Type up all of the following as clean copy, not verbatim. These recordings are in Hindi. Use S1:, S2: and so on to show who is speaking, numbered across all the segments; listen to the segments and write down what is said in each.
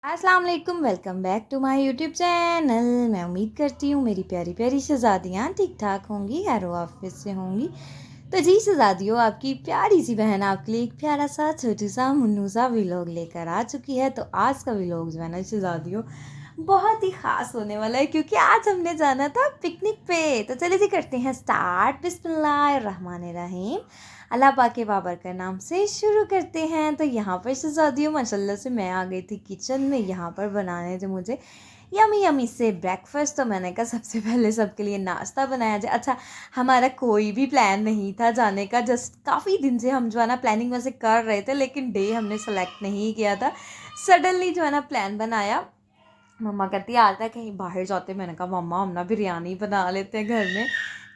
S1: अस्सलाम वालेकुम, welcome back to my YouTube channel. मैं उम्मीद करती हूँ मेरी प्यारी प्यारी शहज़ादियाँ ठीक ठाक होंगी, खैरो आफियत से होंगी। तो जी शहज़ादियों, आपकी प्यारी सी बहन आपके लिए एक प्यारा सा छोटू सा मुन्नू सा व्लॉग लेकर आ चुकी है। तो आज का व्लॉग जो है ना शहज़ादियों, बहुत ही ख़ास होने वाला है क्योंकि आज हमने जाना था पिकनिक पे। तो चलिए जी करते हैं स्टार्ट। बिस्मिल्लाहिर्रहमानिर्रहीम, अल्लाह पाक के बाबरकत नाम से शुरू करते हैं। तो यहाँ पर शहज़ादियों माशाल्लाह से मैं आ गई थी किचन में, यहाँ पर बनाने थे मुझे यमी यमी से ब्रेकफास्ट। तो मैंने कहा सबसे पहले सबके लिए नाश्ता बनाया जाए। अच्छा, हमारा कोई भी प्लान नहीं था जाने का, जस्ट काफ़ी दिन से हम जो है ना प्लानिंग वैसे कर रहे थे, लेकिन डे हमने सेलेक्ट नहीं किया था। सडनली जो है ना प्लान बनाया। मम्मा कहती है आता है कहीं बाहर जाते। मैंने कहा मम्मा हम ना बिरयानी बना लेते हैं घर में,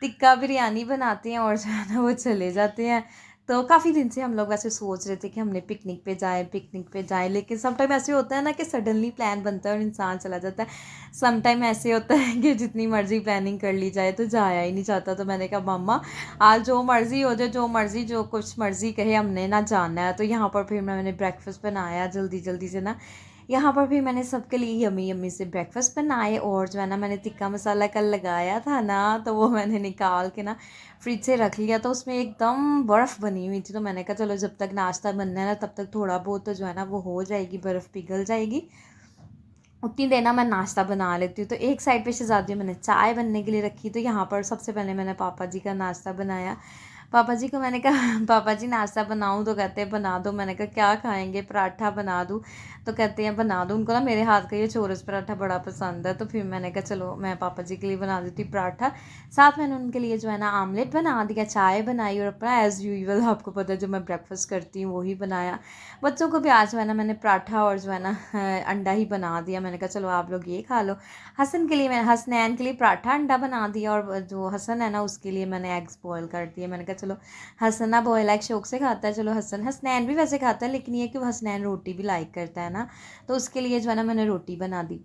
S1: टिक्का बिरयानी बनाते हैं और जो है ना वो चले जाते हैं। तो काफ़ी दिन से हम लोग वैसे सोच रहे थे कि हमने पिकनिक पे जाएं, लेकिन सम टाइम ऐसे होता है ना कि सडनली प्लान बनता है और इंसान चला जाता है। सम टाइम ऐसे होता है कि जितनी मर्ज़ी प्लानिंग कर ली जाए तो जाया ही नहीं जाता। तो मैंने कहा मम्मा आज जो मर्ज़ी हो जाए, जो मर्ज़ी जो कुछ मर्ज़ी कहे, हमने ना जाना है। तो यहाँ पर फिर मैंने ब्रेकफास्ट बनाया जल्दी जल्दी से ना। यहाँ पर भी मैंने सबके लिए यमी यमी से ब्रेकफास्ट बनाए और जो है ना मैंने टिक्का मसाला कल लगाया था ना, तो वो मैंने निकाल के ना फ्रिज से रख लिया। तो उसमें एकदम बर्फ़ बनी हुई थी। तो मैंने कहा चलो जब तक नाश्ता बनना है ना तब तक थोड़ा बहुत तो जो है ना वो हो जाएगी, बर्फ़ पिघल जाएगी, उतनी देर ना मैं नाश्ता बना लेती हूँ। तो एक साइड पे शहज़ादी मैंने चाय बनने के लिए रखी। तो यहाँ पर सबसे पहले मैंने पापा जी का नाश्ता बनाया। पापा जी को मैंने कहा पापा जी नाश्ता बनाऊँ? तो कहते हैं बना दो। मैंने कहा क्या खाएंगे, पराठा बना दूँ? तो कहते हैं बना दो। उनको ना मेरे हाथ का ये चोरस पराठा बड़ा पसंद है। तो फिर मैंने कहा चलो मैं पापा जी के लिए बना देती पराठा, साथ मैंने उनके लिए जो है ना आमलेट बना दिया, चाय बनाई और अपना एज़ यूजुअल आपको पता है जो मैं ब्रेकफास्ट करती हूँ वही बनाया। बच्चों को भी आज जो है ना मैंने पराठा और जो है ना अंडा ही बना दिया। मैंने कहा चलो आप लोग ये खा लो। हसनैन के लिए पराठा अंडा बना दिया और जो हसन है ना उसके लिए मैंने एग्स बॉयल कर दिए। मैंने कहा चलो हसन ना बॉयल एग शौक से खाता है, चलो हसनैन भी वैसे खाता है, लेकिन ये कि हसनैन रोटी भी लाइक करता है ना, तो उसके लिए जो है ना मैंने रोटी बना दी।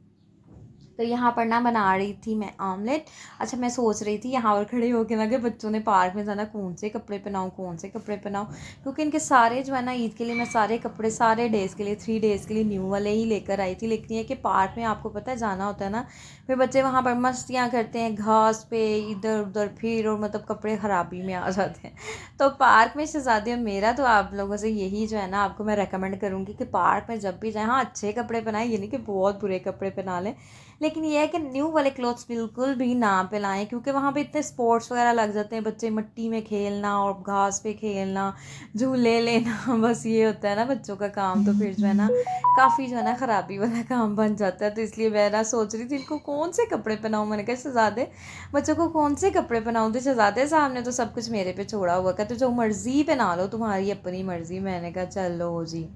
S1: तो यहाँ पर ना बना रही थी मैं आमलेट। अच्छा, मैं सोच रही थी यहाँ पर खड़े होकर ना कि बच्चों ने पार्क में जाना, कौन से कपड़े पहनाऊँ कौन से कपड़े पहनाऊँ, क्योंकि इनके सारे जो है ना ईद के लिए मैं सारे कपड़े सारे डेज़ के लिए 3 डेज़ के लिए न्यू वाले ही लेकर आई थी। लेकिन ये कि पार्क में आपको पता है जाना होता है ना, फिर बच्चे वहाँ पर मस्तियाँ करते हैं घास पे इधर उधर, फिर और मतलब कपड़े ख़राबी में आ जाते हैं। तो पार्क में शहज़ादी मेरा तो आप लोगों से यही जो है ना आपको मैं रेकमेंड करूँगी कि पार्क में जब भी जाएँ, हाँ अच्छे कपड़े पहनाएं, ये नहीं कि बहुत बुरे कपड़े पहना लें, लेकिन ये है कि न्यू वाले क्लोथ्स बिल्कुल भी ना पहनाएं, क्योंकि वहाँ पे इतने स्पोर्ट्स वगैरह लग जाते हैं, बच्चे मिट्टी में खेलना और घास पे खेलना, झूले लेना बस ये होता है ना बच्चों का काम। तो फिर जो है ना काफ़ी जो है ना ख़राबी वाला काम बन जाता है। तो इसलिए मैं ना सोच रही थी इनको कौन से कपड़े पहनाऊँ। मैंने कहा शहज़ादे बच्चों को कौन से कपड़े पहनाऊँ? तो शहज़ादे साहब ने तो सब कुछ मेरे पे छोड़ा हुआ, कहते जो मर्ज़ी पहना लो, तुम्हारी अपनी मर्ज़ी। मैंने कहा चलो जी।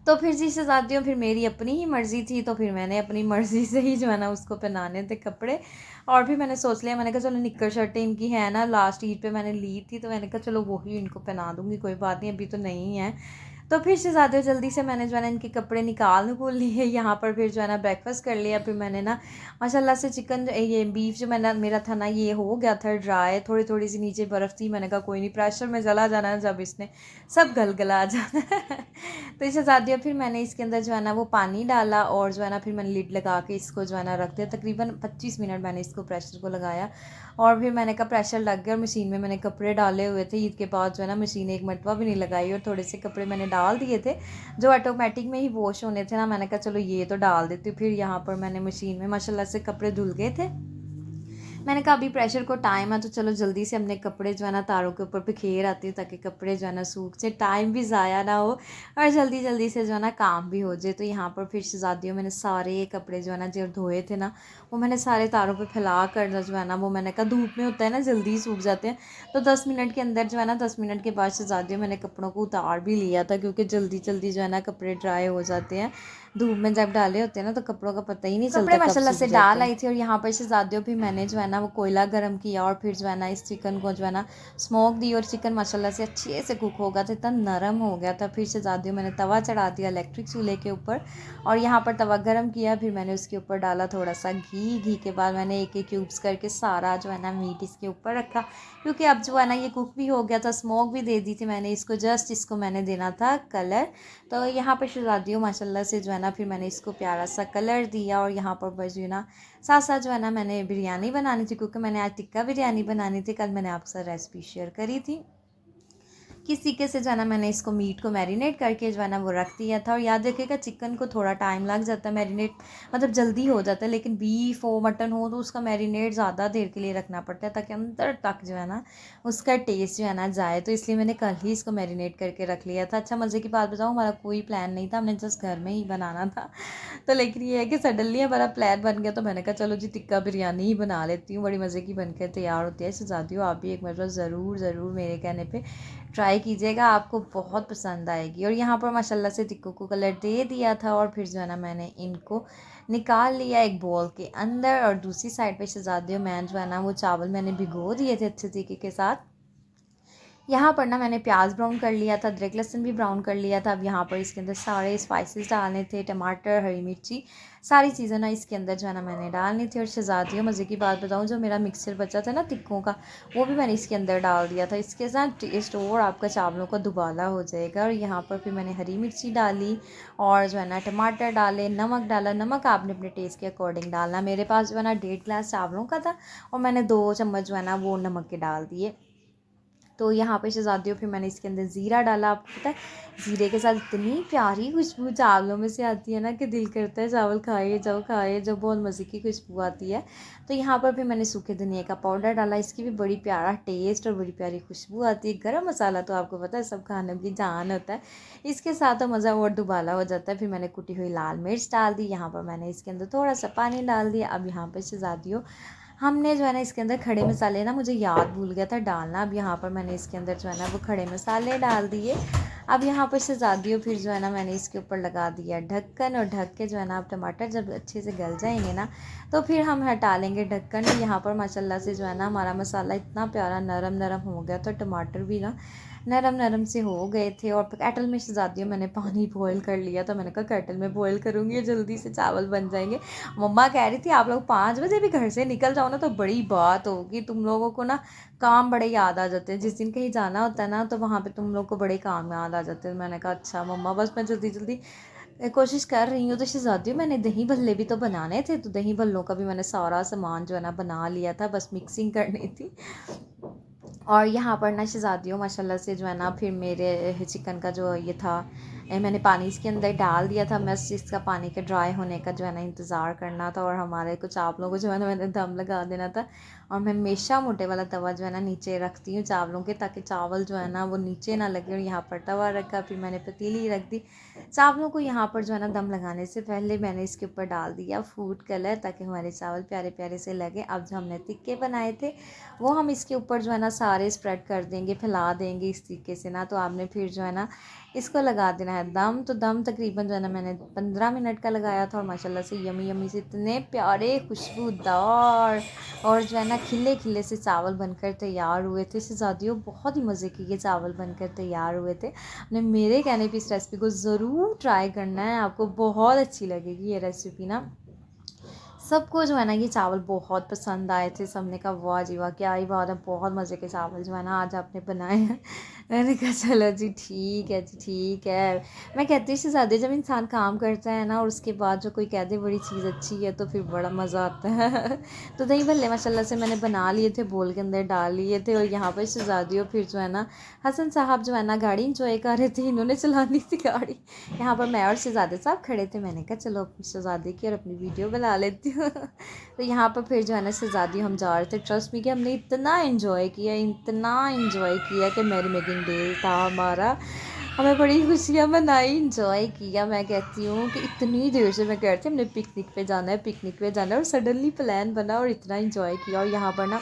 S1: तो फिर जी शहज़ादियों फिर मेरी अपनी ही मर्ज़ी थी, तो फिर मैंने अपनी मर्ज़ी से ही जो है ना उसको पहनाने थे कपड़े। और फिर मैंने सोच लिया, मैंने कहा चलो निक्कर शर्टें इनकी है ना, लास्ट ईद पे मैंने ली थी, तो मैंने कहा चलो वही इनको पहना दूँगी, कोई बात नहीं अभी तो नहीं है। तो फिर शहज़ादियों जल्दी से मैंने जो है ना इनके कपड़े निकाल लिए। यहाँ पर फिर जो है ना ब्रेकफास्ट कर लिया। फिर मैंने ना माशाल्लाह से चिकन ये बीफ जो मैंने मेरा था ना ये हो गया था ड्राई, थोड़ी थोड़ी सी नीचे बर्फ़ थी। मैंने कहा कोई नहीं, प्रेशर में जला जाना है जब इसने सब गलगला जाना है। तो इसे ज़्यादा फिर मैंने इसके अंदर जो है ना वो पानी डाला और जो है ना फिर मैंने लिड लगा के इसको जो है ना रख दिया। तकरीबन 25 मिनट मैंने इसको प्रेशर को लगाया और फिर मैंने कहा प्रेशर लग गया। और मशीन में मैंने कपड़े डाले हुए थे ईद के बाद, जो है ना मशीन एक मरतबा भी नहीं लगाई और थोड़े से कपड़े मैंने डाल दिए थे जो ऑटोमेटिक में ही वॉश होने थे ना। मैंने कहा चलो ये तो डाल देती हूँ। फिर यहाँ पर मैंने मशीन में माशाल्लाह से कपड़े धुल गए थे। मैंने कहा अभी प्रेशर को टाइम है तो चलो जल्दी से अपने कपड़े जो है ना तारों के ऊपर बिखेर आती हूँ, ताकि कपड़े जो है ना सूख जाए, टाइम भी ज़ाया ना हो और जल्दी जल्दी से जो है ना काम भी हो जाए। तो यहाँ पर फिर शहज़ादियों मैंने सारे कपड़े जो है ना जो धोए थे ना वो मैंने सारे तारों पर फैला कर जो है ना वो मैंने कहा धूप में होता है ना जल्दी सूख जाते हैं। तो 10 मिनट के अंदर जो है ना 10 मिनट के बाद शहज़ादियों मैंने कपड़ों को उतार भी लिया था, क्योंकि जल्दी जल्दी जो है ना कपड़े ड्राई हो जाते हैं। धूप में जब डाले होते हैं ना तो कपड़ों का पता ही नहीं चलता कब माशाल्लाह से डाल आई थी। और यहाँ पर शहज़ादियों भी मैंने जो है ना वो कोयला गर्म किया और फिर जो है ना इस चिकन को जो है ना स्मोक दी और चिकन माशाल्लाह से अच्छे से कुक हो गया था, इतना नरम हो गया था। फिर शहज़ादियों मैंने तवा चढ़ा दिया इलेक्ट्रिक चूल्हे के ऊपर और यहाँ पर तवा गर्म किया। फिर मैंने उसके ऊपर डाला थोड़ा सा घी के बाद मैंने एक एक क्यूब्स करके सारा जो है ना मीट इसके ऊपर रखा, क्योंकि अब जो है ना ये कुक भी हो गया था, स्मोक भी दे दी थी मैंने इसको, जस्ट इसको मैंने देना था कलर। तो यहाँ पर शहज़ादियों माशाल्लाह से जो है ना फिर मैंने इसको प्यारा सा कलर दिया। और यहाँ पर बस जो है ना साथ साथ जो है ना मैंने बिरयानी बनानी थी, क्योंकि मैंने आज टिक्का बिरयानी बनानी थी। कल मैंने आपके साथ रेसिपी शेयर करी थी। किस तरीके से जो है ना मैंने इसको मीट को मैरिनेट करके जो है ना वो रख दिया था। और याद रखिएगा चिकन को थोड़ा टाइम लग जाता है मैरिनेट, मतलब जल्दी हो जाता है, लेकिन बीफ हो मटन हो तो उसका मैरिनेट ज़्यादा देर के लिए रखना पड़ता है ताकि अंदर तक जो है ना उसका टेस्ट जो है ना जाए। तो इसलिए मैंने कल ही इसको मैरिनेट करके रख लिया था। अच्छा मज़े की बात बताऊँ, हमारा कोई प्लान नहीं था, हमने जस्ट घर में ही बनाना था। तो लेकिन ये है कि सडनली हमारा प्लान बन गया, तो मैंने कहा चलो जी टिक्का बिरयानी ही बना लेती हूँ। बड़ी मज़े की बनकर तैयार होती है। शहज़ादियों आप भी एक मरतबा ज़रूर ज़रूर मेरे कहने पे ट्राई कीजिएगा, आपको बहुत पसंद आएगी। और यहाँ पर माशाल्लाह से टिक्कों को कलर दे दिया था। और फिर जो है ना मैंने इनको निकाल लिया एक बॉल के अंदर। और दूसरी साइड पे शहज़ादियों मैं जो है ना वो चावल मैंने भिगो दिए थे अच्छे तरीके के साथ। यहाँ पर ना मैंने प्याज ब्राउन कर लिया था, अदरक लहसुन भी ब्राउन कर लिया था। अब यहाँ पर इसके अंदर सारे स्पाइसेस डालने थे, टमाटर, हरी मिर्ची, सारी चीज़ें ना इसके अंदर जो है ना मैंने डालनी थी। और शहज़ादियों मज़े की बात बताऊँ, जो मेरा मिक्सर बचा था ना टिक्कों का, वो भी मैंने इसके अंदर डाल दिया था। इसके साथ टेस्ट और आपका चावलों का दुबाला हो जाएगा। और यहाँ पर फिर मैंने हरी मिर्ची डाली और जो है ना टमाटर डाले, नमक डाला। नमक आपने अपने टेस्ट के अकॉर्डिंग डालना। मेरे पास जो है ना 1.5 गिलास चावलों का था और मैंने 2 चम्मच जो है ना वो नमक के डाल दिए। तो यहाँ पे शहज़ादियों फिर मैंने इसके अंदर ज़ीरा डाला। आपको पता है ज़ीरे के साथ इतनी प्यारी खुशबू चावलों में से आती है ना कि दिल करता है चावल खाए जाओ, बहुत मज़े की खुशबू आती है। तो यहाँ पर फिर मैंने सूखे धनिया का पाउडर डाला, इसकी भी बड़ी प्यारा टेस्ट और बड़ी प्यारी खुशबू आती है। गरम मसाला तो आपको पता है सब खानों की जान होता है, इसके साथ तो मज़ा और दुबाला हो जाता है। फिर मैंने कुटी हुई लाल मिर्च डाल दी। यहाँ पर मैंने इसके अंदर थोड़ा सा पानी डाल दिया। अब यहाँ पर शहज़ादियों हमने जो है ना इसके अंदर खड़े मसाले ना मुझे याद भूल गया था डालना। अब यहाँ पर मैंने इसके अंदर जो है ना वो खड़े मसाले डाल दिए। अब यहाँ पर शहज़ादियों फिर जो है ना मैंने इसके ऊपर लगा दिया ढक्कन। और ढक के जो है ना अब टमाटर जब अच्छे से गल जाएंगे ना तो फिर हम हटा लेंगे ढक्कन। और यहाँ पर माशाल्लाह से जो है ना हमारा मसाला इतना प्यारा नरम नरम हो गया था, टमाटर भी ना नरम नरम से हो गए थे। और केटल में शहज़ादियों मैंने पानी बॉयल कर लिया था। मैंने कहा केटल में बॉयल करूँगी जल्दी से चावल बन जाएंगे। मम्मा कह रही थी आप लोग 5 बजे भी घर से निकल जाओ ना तो बड़ी बात होगी, तुम लोगों को ना काम बड़े याद आ जाते हैं। जिस दिन कहीं जाना होता है ना तो वहाँ पे तुम लोग को बड़े काम याद आ जाते हैं। मैंने कहा अच्छा मम्मा, बस मैं जल्दी जल्दी कोशिश कर रही हूँ। तो शहज़ादियों मैंने दही भल्ले भी तो बनाने थे, तो दही भल्लों का भी मैंने सारा सामान जो है ना बना लिया था, बस मिक्सिंग करनी थी। और यहाँ पर ना शहज़ादियों माशाल्लाह से जो है ना फिर मेरे चिकन का जो ये था मैंने पानी इसके अंदर डाल दिया था। बस इसका पानी के ड्राई होने का जो है ना इंतज़ार करना था। और हमारे कुछ आप लोगों को जो है ना मैंने दम लगा देना था। और मैं हमेशा मोटे वाला तवा जो है ना नीचे रखती हूँ चावलों के, ताकि चावल जो है ना वो नीचे ना लगे। और यहाँ पर तवा रखा, फिर मैंने पतीली रख दी चावलों को। यहाँ पर जो है ना दम लगाने से पहले मैंने इसके ऊपर डाल दिया फूड कलर, ताकि हमारे चावल प्यारे प्यारे से लगे। अब जो हमने टिक्के बनाए थे वो हम इसके ऊपर जो है ना सारे स्प्रेड कर देंगे, फैला देंगे इस तरीके से ना। तो आपने फिर जो है ना इसको लगा देना है दम। तो दम तकरीबन जो है ना मैंने 15 मिनट का लगाया था। और माशाल्लाह से यमी यमी से इतने प्यारे खुशबूदार और जो है ना खिले खिले से चावल बनकर तैयार हुए थे। शहज़ादियों बहुत ही मज़े के ये चावल बनकर तैयार हुए थे। आपने मेरे कहने पे इस रेसिपी को ज़रूर ट्राई करना है, आपको बहुत अच्छी लगेगी ये रेसिपी ना। सबको जो है ना ये चावल बहुत पसंद आए थे। सबने कहा वाह जी वाह क्या ही बात है, बहुत मज़े के चावल जो है ना आज आपने बनाए हैं। मैंने कहा चलो जी ठीक है जी ठीक है। मैं कहती हूँ शहज़ादी जब इंसान काम करता है ना और उसके बाद जो कोई कह दे बड़ी चीज़ अच्छी है तो फिर बड़ा मज़ा आता है। तो दही भल्ले माशाल्लाह से मैंने बना लिए थे, बोल के अंदर डाल लिए थे। और यहाँ पर शहज़ादियों फिर जो है ना हसन साहब जो है ना गाड़ी इंजॉय कर रहे थे, इन्होंने चलानी थी गाड़ी। यहाँ पर मैं और शहज़ादे साहब खड़े थे। मैंने कहा चलो अपनी शहज़ादी की और अपनी वीडियो बना लेती हूँ। तो यहाँ पर फिर जो है ना शहज़ादी हम जा रहे थे। ट्रस्ट मी कि हमने इतना इन्जॉय किया कि मेरी मेकिंग डे था हमारा। हमें बड़ी खुशियाँ मनाई, इन्जॉय किया। मैं कहती हूँ कि इतनी देर से मैं कह रही थी हमने पिकनिक पे जाना है और सडनली प्लान बना और इतना इन्जॉय किया। और यहाँ पर ना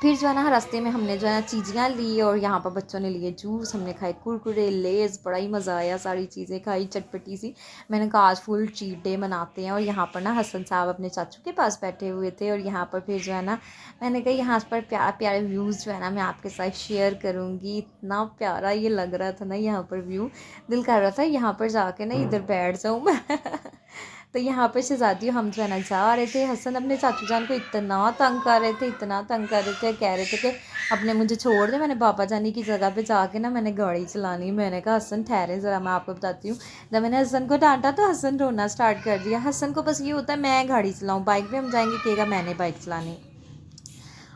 S1: फिर जो है ना रास्ते में हमने जो है ना चीज़ियाँ ली और यहाँ पर बच्चों ने लिए जूस, हमने खाए कुरकुरे लेज़, बड़ा ही मज़ा आया, सारी चीज़ें खाई चटपटी सी। मैंने कहा आज फुल चीट डे मनाते हैं। और यहाँ पर ना हसन साहब अपने चाचू के पास बैठे हुए थे। और यहाँ पर फिर जो है ना मैंने कहा यहाँ पर प्यारे प्यारे व्यूज़ जो है ना मैं आपके साथ शेयर करूँगी। इतना प्यारा ये लग रहा था ना यहाँ पर व्यू, दिल कर रहा था यहाँ पर जाके ना इधर बैठ जाऊँ मैं। तो यहाँ पर शहज़ादियों हम जो है ना जा रहे थे, हसन अपने चाचू जान को इतना तंग कर रहे थे, इतना तंग कर रहे थे, कह रहे थे कि अपने मुझे छोड़ दे, मैंने पापा जानी की जगह पे जाके ना मैंने गाड़ी चलानी। मैंने कहा हसन ठहरे ज़रा, मैं आपको बताती हूँ। जब मैंने हसन को डांटा तो हसन रोना स्टार्ट कर दिया। हसन को बस ये होता है मैं गाड़ी चलाऊँ, बाइक पे हम जाएंगे कहेगा मैंने बाइक चलानी,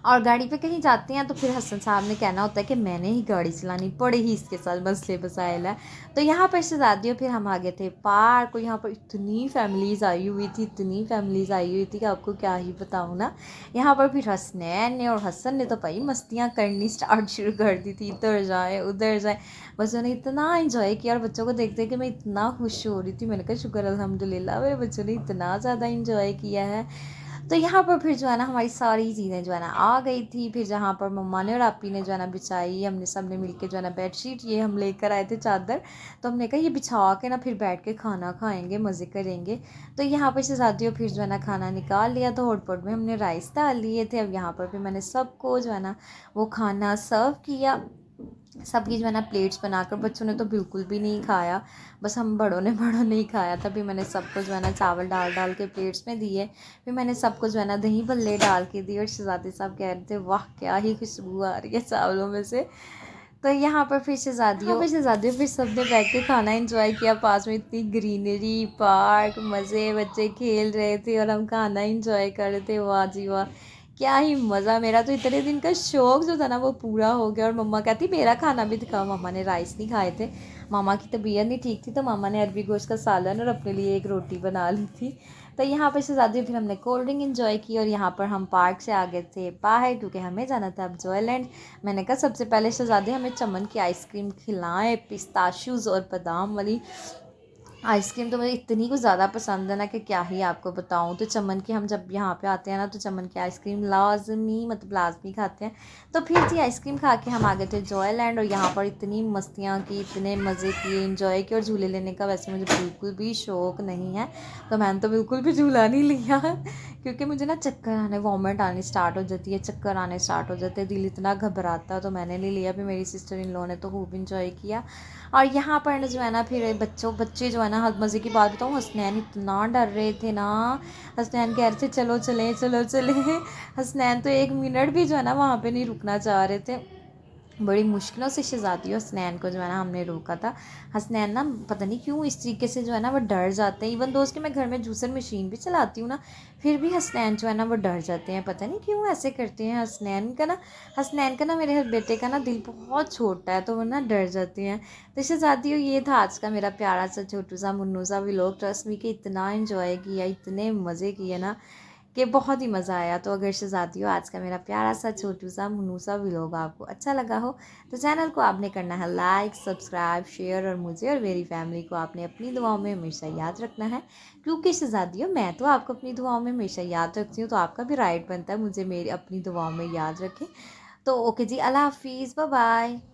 S1: और गाड़ी पे कहीं जाते हैं तो फिर हसन साहब ने कहना होता है कि मैंने ही गाड़ी चलानी, पड़े ही इसके साथ मसले मसाइल है। तो यहाँ पर शहज़ादियों फिर हम आ गए थे पार्क, और यहाँ पर इतनी फैमिलीज़ आई हुई थी, इतनी फैमिलीज़ आई हुई थी कि आपको क्या ही बताऊँ ना। यहाँ पर फिर हसनैन ने और हसन ने तो भाई मस्तियाँ करनी स्टार्ट शुरू कर दी थी, इधर जाए उधर जाए, बस उन्होंने इतना इन्जॉय किया। और बच्चों को देख देख के मैं इतना खुश हो रही थी, मैंने कहा शुक्र अल्हम्दुलिल्लाह मेरे बच्चों ने इतना ज़्यादा इन्जॉय किया है। तो यहाँ पर फिर जो है ना हमारी सारी चीज़ें जो है ना आ गई थी। फिर जहाँ पर मम्मा ने और आपी ने जो है ना बिछाई, हमने सब ने मिल के जो है ना बेडशीट ये हम लेकर आए थे चादर, तो हमने कहा ये बिछा के ना फिर बैठ के खाना खाएंगे, मज़े करेंगे। तो यहाँ पर शहज़ादियों फिर जो है ना खाना निकाल लिया, तो हॉटपॉट में हमने राइस डाल लिए थे। अब यहाँ पर फिर मैंने सबको जो है ना वो खाना सर्व किया। सबकी जो है ना प्लेट्स बनाकर, बच्चों ने तो बिल्कुल भी नहीं खाया, बस हम बड़ों ने ही खाया था। फिर मैंने सबको जो है ना चावल डाल डाल के प्लेट्स में दिए। फिर मैंने सबको जो है ना दही भल्ले डाल के दिए, और शहज़ादी साहब कह रहे थे वाह क्या ही खुशबू आ रही है चावलों में से। तो यहाँ पर फिर शहज़ादियों फिर सब ने बैठ के खाना एंजॉय किया। पास में इतनी ग्रीनरी, पार्क, मज़े, बच्चे खेल रहे थे और हम खाना एंजॉय कर रहे थे। वाह जी वाह, क्या ही मज़ा। मेरा तो इतने दिन का शौक़ जो था ना वो पूरा हो गया। और मम्मा कहती मेरा खाना भी दिखाओ। मम्मा ने राइस नहीं खाए थे, मामा की तबीयत नहीं ठीक थी, तो मामा ने अरबी गोश्त का सालन और अपने लिए एक रोटी बना ली थी। तो यहाँ पर शहज़ादियों फिर हमने कोल्ड ड्रिंक एंजॉय की, और यहाँ पर हम पार्क से आ गए थे बाहर, क्योंकि हमें जाना था अब जॉयलैंड। मैंने कहा सबसे पहले शहज़ादी हमें चमन की आइसक्रीम खिलाएं, पिस्ताशियोज़ और बादाम वाली आइसक्रीम तो मुझे इतनी कुछ ज़्यादा पसंद है ना कि क्या ही आपको बताऊँ। तो चमन की हम जब यहाँ पे आते हैं ना तो चमन की आइसक्रीम लाजमी खाते हैं। तो फिर जी आइसक्रीम खा के हम आ गए थे जॉयलैंड, और यहाँ पर इतनी मस्तियाँ की, इतने मज़े किए, एंजॉय किए। और झूले लेने का वैसे मुझे बिल्कुल भी शौक़ नहीं है, तो मैंने तो बिल्कुल भी झूला नहीं लिया क्योंकि मुझे ना चक्कर आने, वॉमिट आनी स्टार्ट हो जाती है, चक्कर आने स्टार्ट हो जाते हैं, दिल इतना घबराता है, तो मैंने नहीं लिया। फिर मेरी सिस्टर इन लॉ ने तो खूब इंजॉय किया। और यहाँ पर जो है ना फिर बच्चे जो है ना मज़े की बात बताऊँ, हसनैन इतना डर रहे थे ना। हसनैन कह रहे थे चलो चलें चलो चलें हसनैन तो 1 मिनट भी जो है ना वहाँ पे नहीं रुकना चाह रहे थे। बड़ी मुश्किलों से शहज़ादी और हसनैन को जो है ना हमने रोका था। हसनैन ना पता नहीं क्यों इस तरीके से जो है ना वो डर जाते हैं। इवन दोस्त कि मैं घर में जूसर मशीन भी चलाती हूँ ना, फिर भी हसनैन जो है ना वो डर जाते हैं, पता नहीं क्यों ऐसे करते हैं। हसनैन का ना मेरे बेटे का ना दिल बहुत छोटा है, तो वो ना डर जाते हैं। तो शहज़ादियों ये था आज का मेरा प्यारा सा छोटू सा मुन्नू सा व्लॉग। ट्रस्ट मी कि इतना इन्जॉय किया, इतने मज़े किए ना कि बहुत ही मज़ा आया। तो अगर शहज़ादियों आज का मेरा प्यारा सा छोटू सा मुन्नू सा व्लॉग आपको अच्छा लगा हो तो चैनल को आपने करना है लाइक, सब्सक्राइब, शेयर, और मुझे और मेरी फैमिली को आपने अपनी दुआओं में हमेशा याद रखना है, क्योंकि शहज़ादियों मैं तो आपको अपनी दुआओं में हमेशा याद रखती हूँ, तो आपका भी राइट बनता है मुझे मेरी अपनी दुआओं में याद रखें। तो ओके जी, अल्लाह हाफिज़, बाय बाय।